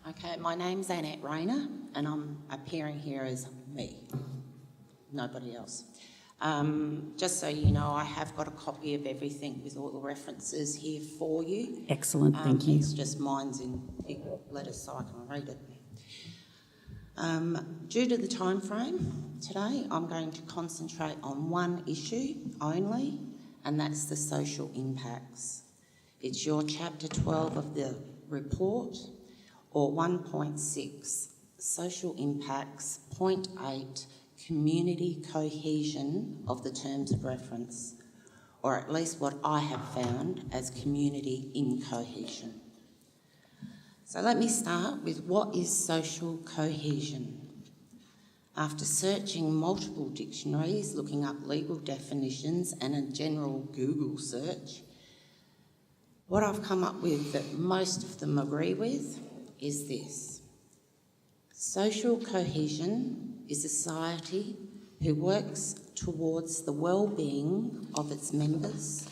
Okay, my name's Annette Raynor and I'm appearing here as me, nobody else. Just so you know, I have got a copy of everything with all the references here for you. Excellent, thank you. It's just mine's in big letters so I can read it. Due to the time frame today, I'm going to concentrate on one issue only, and that's the social impacts. It's your chapter 12 of the report, or 1.6, social impacts, point 8, community cohesion of the terms of reference, or at least what I have found as community incohesion. So let me start with what is social cohesion. After searching multiple dictionaries, looking up legal definitions and a general Google search, what I've come up with that most of them agree with is this. Social cohesion is a society who works towards the well-being of its members,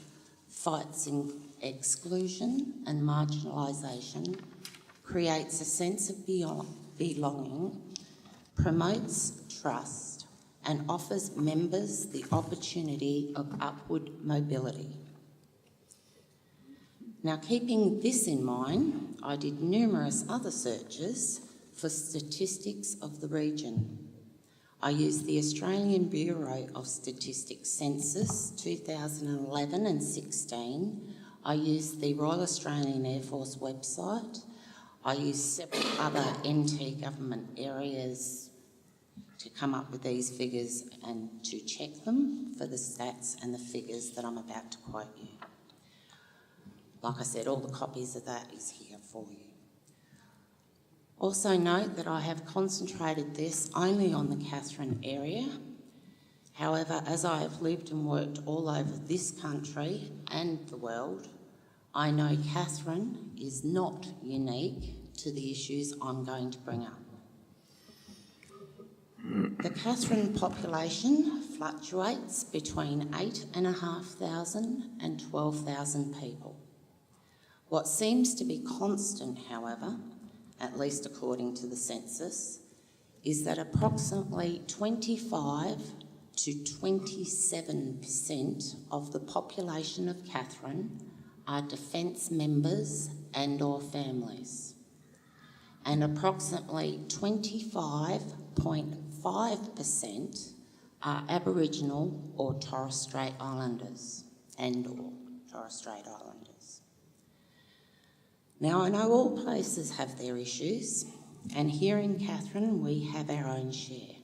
fights exclusion and marginalisation, creates a sense of belonging, promotes trust, and offers members the opportunity of upward mobility. Now, keeping this in mind, I did numerous other searches for statistics of the region. I used the Australian Bureau of Statistics Census 2011 and 16. I used the Royal Australian Air Force website. I used several other NT government areas to come up with these figures and to check them for the stats and the figures that I'm about to quote you. Like I said, all the copies of that is here for you. Also note that I have concentrated this only on the Katherine area. However, as I have lived and worked all over this country and the world, I know Katherine is not unique to the issues I'm going to bring up. The Katherine population fluctuates between 8,500 and 12,000 people. What seems to be constant, however, at least according to the census, is that approximately 25 to 27% of the population of Katherine are defence members and or families, and approximately 25.5% are Aboriginal or Torres Strait Islanders and or Torres Strait Islanders. Now, I know all places have their issues, and here in Katherine we have our own share.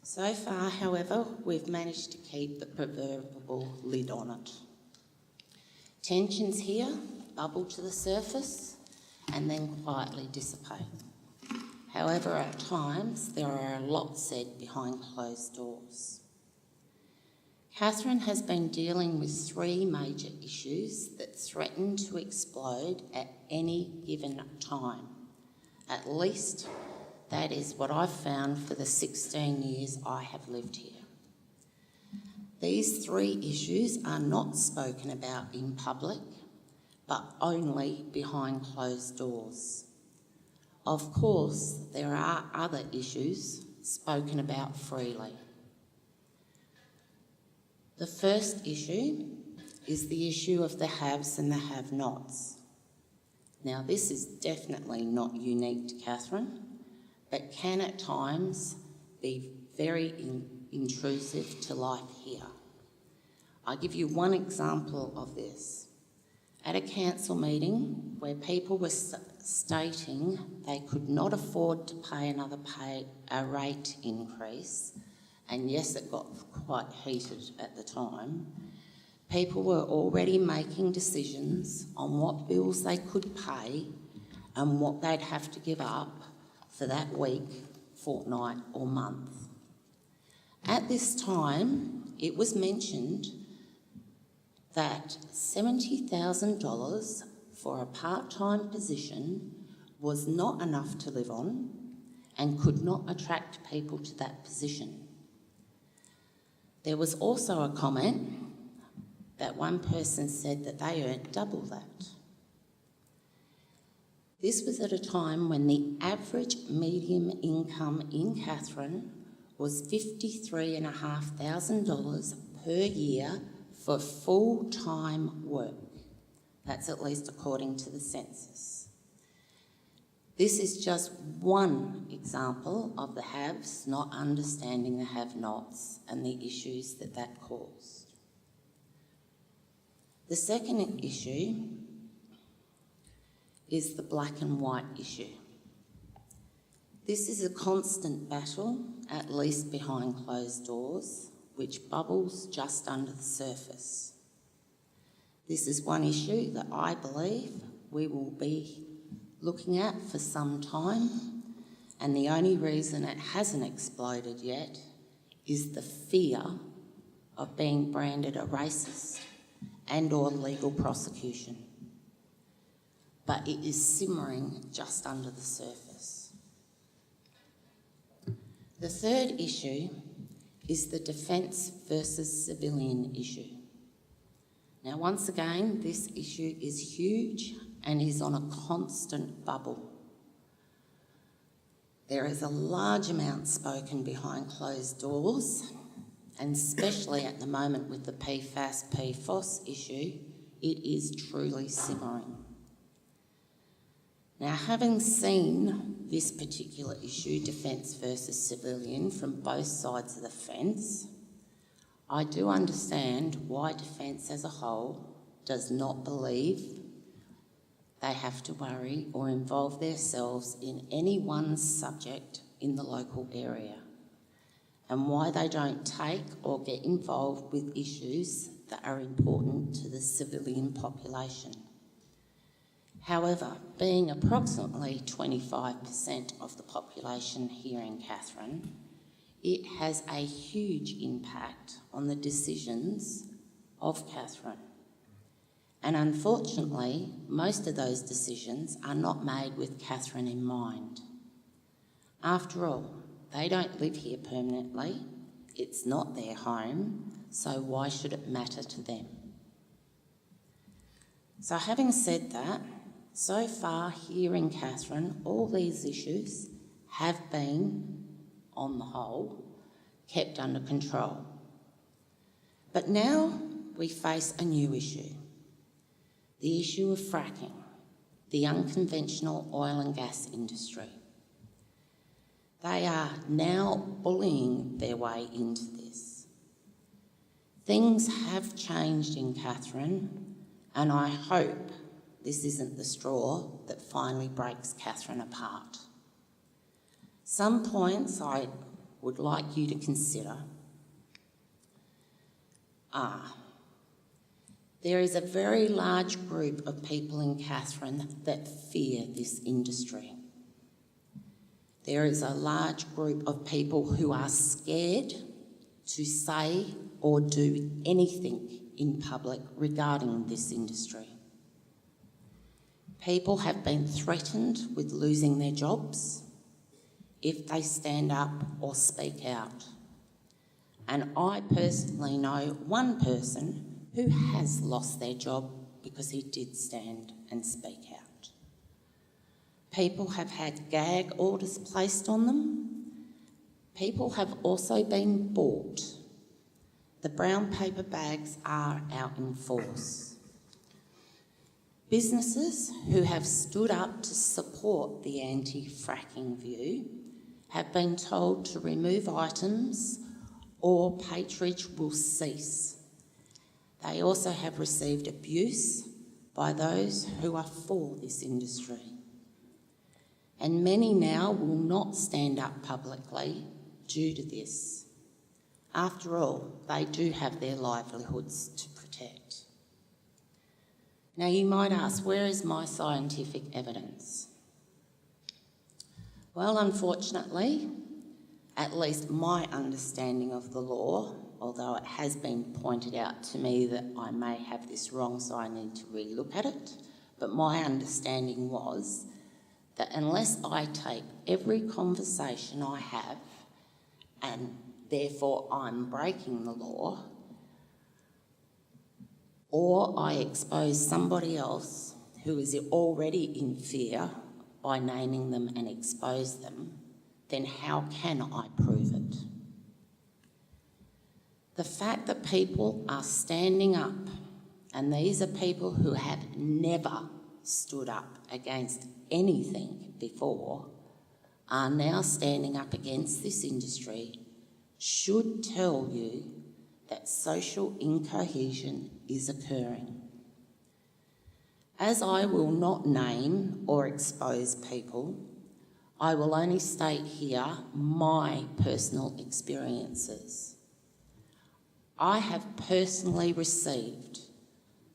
So far, however, we've managed to keep the proverbial lid on it. Tensions here bubble to the surface and then quietly dissipate. However, at times there are a lot said behind closed doors. Katherine has been dealing with 3 major issues that threaten to explode at any given time. At least that is what I've found for the 16 years I have lived here. These 3 issues are not spoken about in public, but only behind closed doors. Of course, there are other issues spoken about freely. The first issue is the issue of the haves and the have-nots. Now, this is definitely not unique to Katherine, but can at times be very intrusive to life here. I'll give you one example of this. At a council meeting where people were stating they could not afford to pay a rate increase, and yes, it got quite heated at the time, people were already making decisions on what bills they could pay and what they'd have to give up for that week, fortnight or month. At this time, it was mentioned that $70,000 for a part-time position was not enough to live on and could not attract people to that position. There was also a comment that one person said that they earned double that. This was at a time when the average median income in Katherine was $53,500 per year for full-time work. That's at least according to the census. This is just one example of the haves not understanding the have-nots and the issues that that caused. The second issue is the black and white issue. This is a constant battle, at least behind closed doors, which bubbles just under the surface. This is one issue that I believe we will be looking at for some time, and the only reason it hasn't exploded yet is the fear of being branded a racist and or legal prosecution. But it is simmering just under the surface. The third issue is the defence versus civilian issue. Now, once again, this issue is huge and is on a constant bubble. There is a large amount spoken behind closed doors, and especially at the moment with the PFAS issue, it is truly simmering. Now, having seen this particular issue, defence versus civilian, from both sides of the fence, I do understand why Defence as a whole does not believe they have to worry or involve themselves in any one subject in the local area, and why they don't take or get involved with issues that are important to the civilian population. However, being approximately 25% of the population here in Katherine, it has a huge impact on the decisions of Katherine. And unfortunately, most of those decisions are not made with Katherine in mind. After all, they don't live here permanently, it's not their home, so why should it matter to them? So having said that, so far here in Katherine, all these issues have been, on the whole, kept under control. But now we face a new issue, the issue of fracking, the unconventional oil and gas industry. They are now bullying their way into this. Things have changed in Katherine, and I hope this isn't the straw that finally breaks Katherine apart. Some points I would like you to consider are: there is a very large group of people in Katherine that fear this industry. There is a large group of people who are scared to say or do anything in public regarding this industry. People have been threatened with losing their jobs if they stand up or speak out. And I personally know one person who has lost their job because he did stand and speak out. People have had gag orders placed on them. People have also been bought. The brown paper bags are out in force. Businesses who have stood up to support the anti-fracking view have been told to remove items or patronage will cease. They also have received abuse by those who are for this industry. And many now will not stand up publicly due to this. After all, they do have their livelihoods to protect. Now you might ask, where is my scientific evidence? Well, unfortunately, at least my understanding of the law, although it has been pointed out to me that I may have this wrong, so I need to relook at it, but my understanding was that unless I take every conversation I have and therefore I'm breaking the law, or I expose somebody else who is already in fear by naming them and expose them, then how can I prove it? The fact that people are standing up, and these are people who have never stood up against anything before, are now standing up against this industry, should tell you that social incohesion is occurring. As I will not name or expose people, I will only state here my personal experiences. I have personally received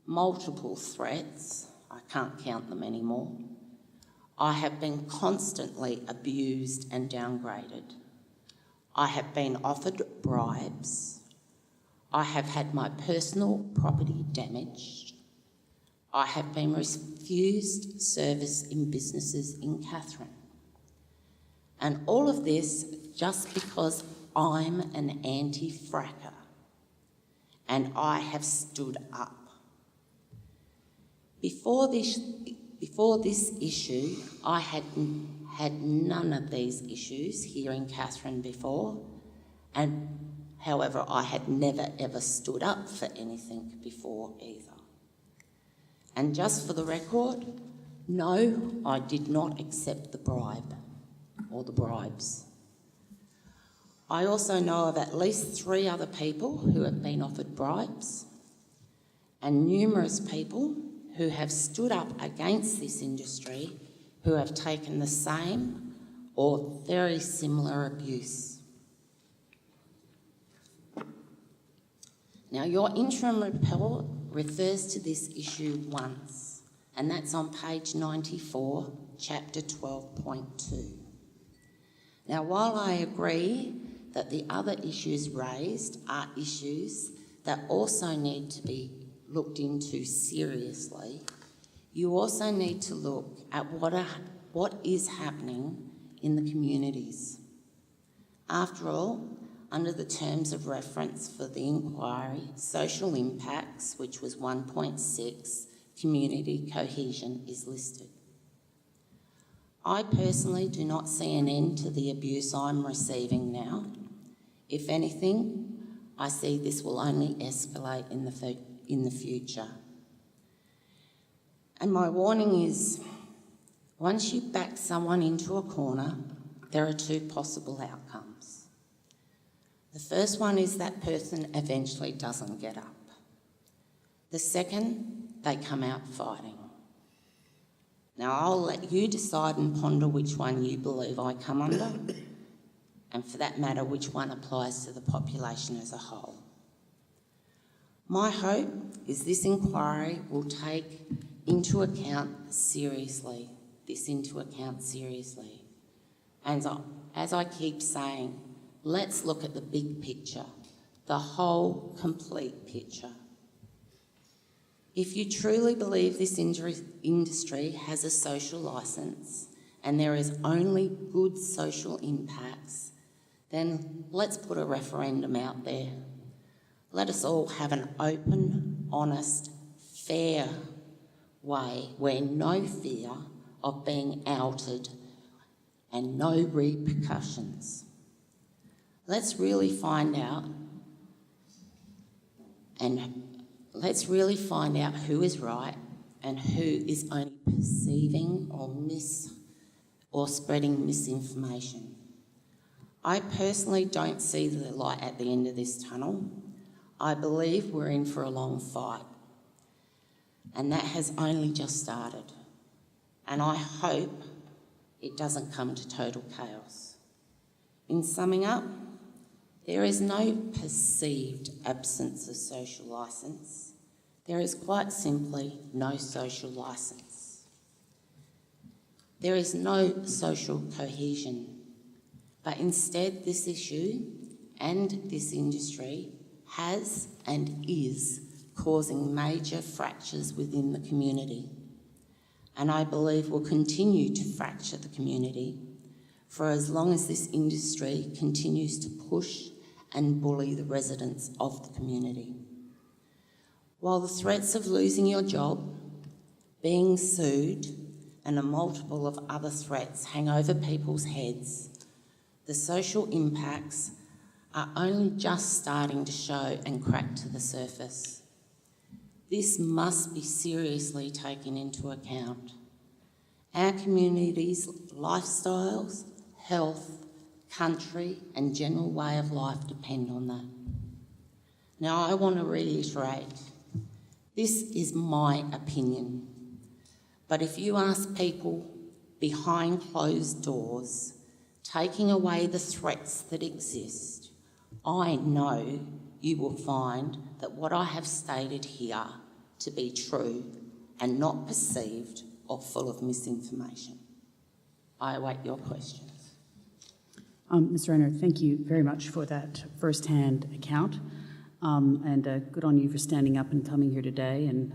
multiple threats. I can't count them anymore. I have been constantly abused and downgraded. I have been offered bribes. I have had my personal property damaged. I have been refused service in businesses in Katherine. And all of this just because I'm an anti-fracker and I have stood up. Before this issue, I had none of these issues here in Katherine before, and however, I had never ever stood up for anything before either. And just for the record, no, I did not accept the bribe or the bribes. I also know of at least 3 other people who have been offered bribes and numerous people who have stood up against this industry who have taken the same or very similar abuse. Now, your interim report refers to this issue once, and that's on page 94, chapter 12.2. Now, while I agree that the other issues raised are issues that also need to be looked into seriously, you also need to look at what is happening in the communities. After all, under the terms of reference for the inquiry, social impacts, which was 1.6, community cohesion is listed. I personally do not see an end to the abuse I'm receiving now. If anything, I see this will only escalate in the future. And my warning is, once you back someone into a corner, there are 2 possible outcomes. The first one is that person eventually doesn't get up. The second, they come out fighting. Now, I'll let you decide and ponder which one you believe I come under, and for that matter, which one applies to the population as a whole. My hope is this inquiry will take into account seriously. And as I keep saying, let's look at the big picture, the whole complete picture. If you truly believe this industry has a social licence and there is only good social impacts, then let's put a referendum out there. Let us all have an open, honest, fair way where no fear of being outed and no repercussions. Let's really find out who is right and who is only perceiving or spreading misinformation. I personally don't see the light at the end of this tunnel. I believe we're in for a long fight, and that has only just started. And I hope it doesn't come to total chaos. In summing up, there is no perceived absence of social licence. There is quite simply no social licence. There is no social cohesion, but instead this issue and this industry has and is causing major fractures within the community. And I believe will continue to fracture the community for as long as this industry continues to push and bully the residents of the community. While the threats of losing your job, being sued, and a multiple of other threats hang over people's heads, the social impacts are only just starting to show and crack to the surface. This must be seriously taken into account. Our community's lifestyles, health, country and general way of life depend on that. Now, I want to reiterate, this is my opinion, but if you ask people behind closed doors, taking away the threats that exist, I know you will find that what I have stated here to be true and not perceived or full of misinformation. I await your questions. Mr. Raynor, thank you very much for that first-hand account, and good on you for standing up and coming here today, and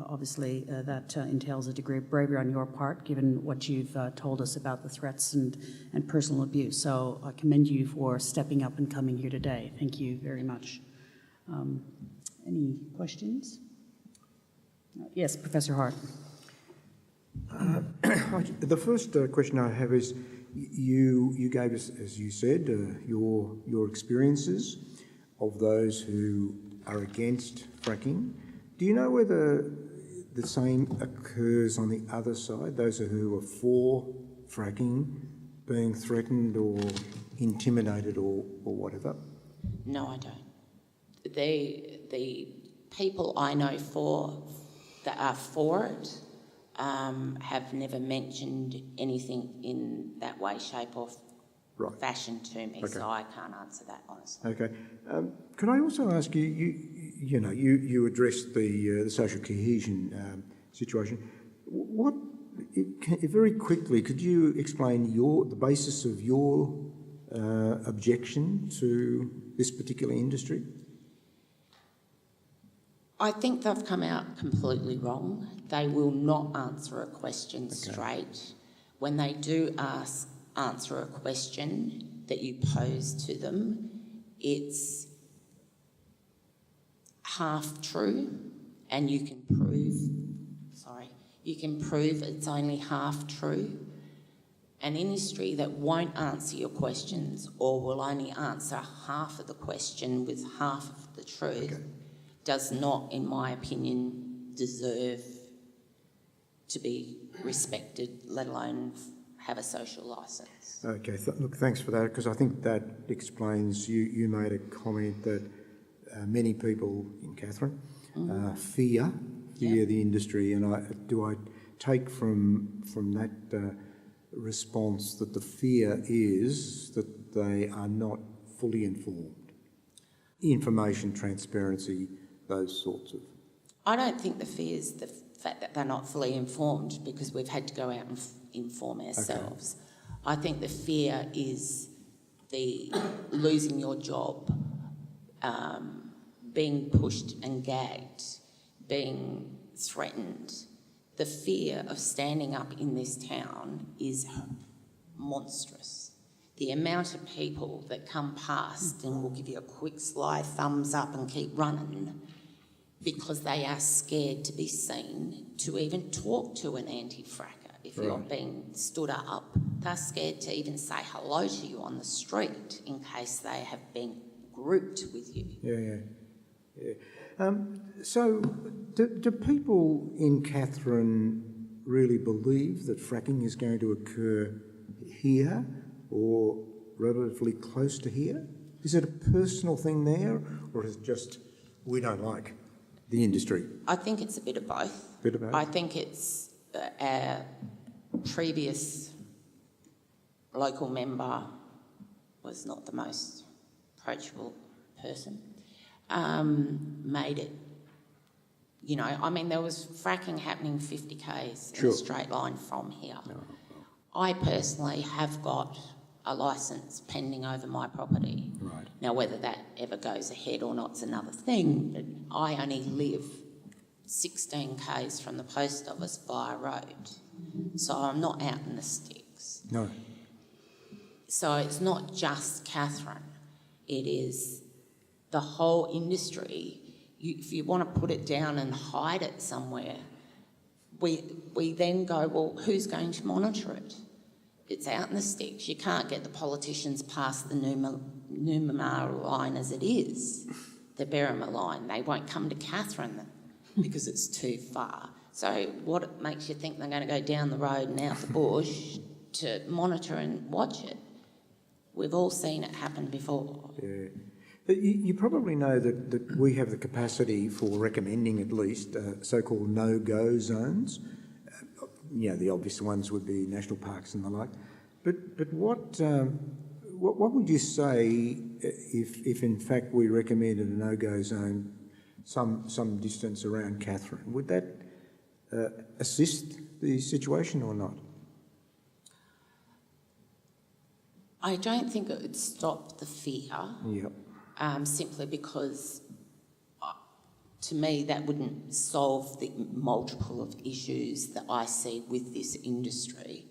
obviously that entails a degree of bravery on your part, given what you've told us about the threats and personal abuse. So I commend you for stepping up and coming here today. Thank you very much. Any questions? Yes, Professor Hart. The first question I have is, you gave us, as you said, your experiences of those who are against fracking. Do you know whether the same occurs on the other side, those who are for fracking being threatened or intimidated or whatever? No, I don't. The people I know that are for it have never mentioned anything in that way, shape or fashion to me, okay. So I can't answer that honestly. Okay. Could I also ask you, you addressed the social cohesion situation. Very quickly, could you explain the basis of your objection to this particular industry? I think they've come out completely wrong. They will not answer a question straight. When they do answer a question that you pose to them, it's half true, and you can prove it's only half true. An industry that won't answer your questions or will only answer half of the question with half of the truth does not, in my opinion, deserve to be respected, let alone have a social licence. Okay, look, thanks for that, because I think that explains, you made a comment that many people in Katherine fear the industry, and do I take from that response that the fear is that they are not fully informed? Information, transparency, those sorts of... I don't think the fear is the fact that they're not fully informed, because we've had to go out and inform ourselves. Okay. I think the fear is the losing your job, being pushed and gagged, being threatened. The fear of standing up in this town is monstrous. The amount of people that come past and will give you a quick sly thumbs up and keep running because they are scared to be seen to even talk to an anti-fracker. If you're being stood up, they're scared to even say hello to you on the street in case they have been grouped with you. So do people in Katherine really believe that fracking is going to occur here or relatively close to here? Is it a personal thing there, or is it just we don't like the industry? I think it's a bit of both. I think it's our previous local member was not the most approachable person. Made it, there was fracking happening 50 k's in a straight line from here. I personally have got a licence pending over my property. Right. Now, whether that ever goes ahead or not is another thing, but I only live 16 k's from the post office via road, so I'm not out in the sticks. No. So it's not just Katherine, it is the whole industry. If you want to put it down and hide it somewhere, we then go, well, who's going to monitor it? It's out in the sticks. You can't get the politicians past the Noomamara line as it is, the Berrima line. They won't come to Katherine because it's too far. So what makes you think they're going to go down the road and out the bush to monitor and watch it? We've all seen it happen before. Yeah. But you probably know that we have the capacity for recommending at least so-called no-go zones. The obvious ones would be national parks and the like. But what would you say if in fact we recommended a no-go zone some distance around Katherine? Would that assist the situation or not? I don't think it would stop the fear. Yep. Simply because, to me, that wouldn't solve the multiple of issues that I see with this industry.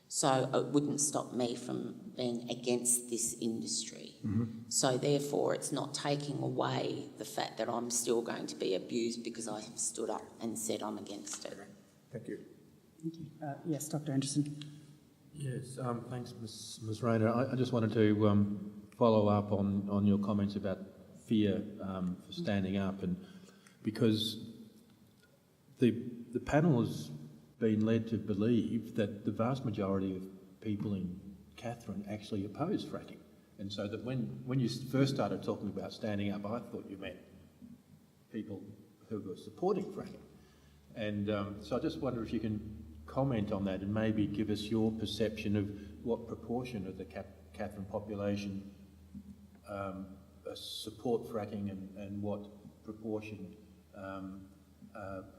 So it wouldn't stop me from being against this industry. Mm-hmm. So therefore, it's not taking away the fact that I'm still going to be abused because I have stood up and said I'm against it. Thank you. Thank you. Yes, Dr. Anderson. Yes, thanks, Ms. Raynor. I just wanted to follow up on your comments about fear for standing up, and because the panel has been led to believe that the vast majority of people in Katherine actually oppose fracking, and so that when you first started talking about standing up, I thought you meant people who were supporting fracking, and so I just wonder if you can comment on that and maybe give us your perception of what proportion of the Katherine population support fracking and what proportion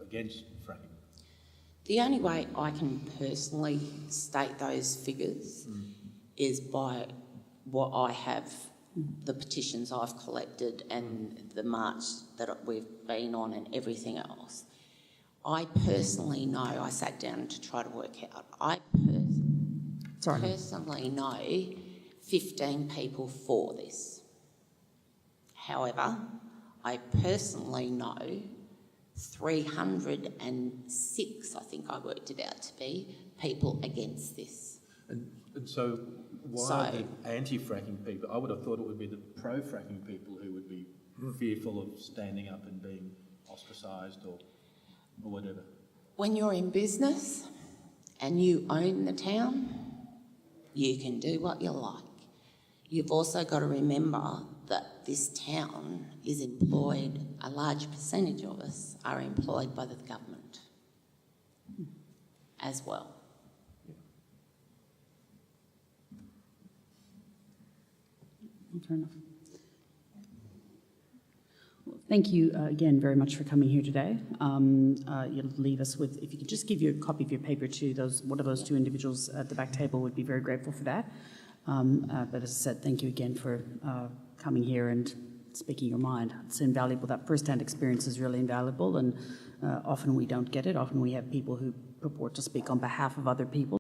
against fracking. The only way I can personally state those figures is by what I have, the petitions I've collected and the march that we've been on and everything else. I personally know, I sat down to try to work out, I personally know 15 people for this. However, I personally know 306, I think I worked it out to be, people against this. And so why the anti-fracking people? I would have thought it would be the pro-fracking people who would be fearful of standing up and being ostracised or whatever. When you're in business and you own the town, you can do what you like. You've also got to remember that this town is employed, a large percentage of us are employed by the government as well. Fair enough. Well, thank you again very much for coming here today. You'll leave us with, if you could just give your copy of your paper to one of those two individuals at the back table, would be very grateful for that. But as I said, thank you again for coming here and speaking your mind. It's invaluable. That first-hand experience is really invaluable, and often we don't get it. Often we have people who purport to speak on behalf of other people.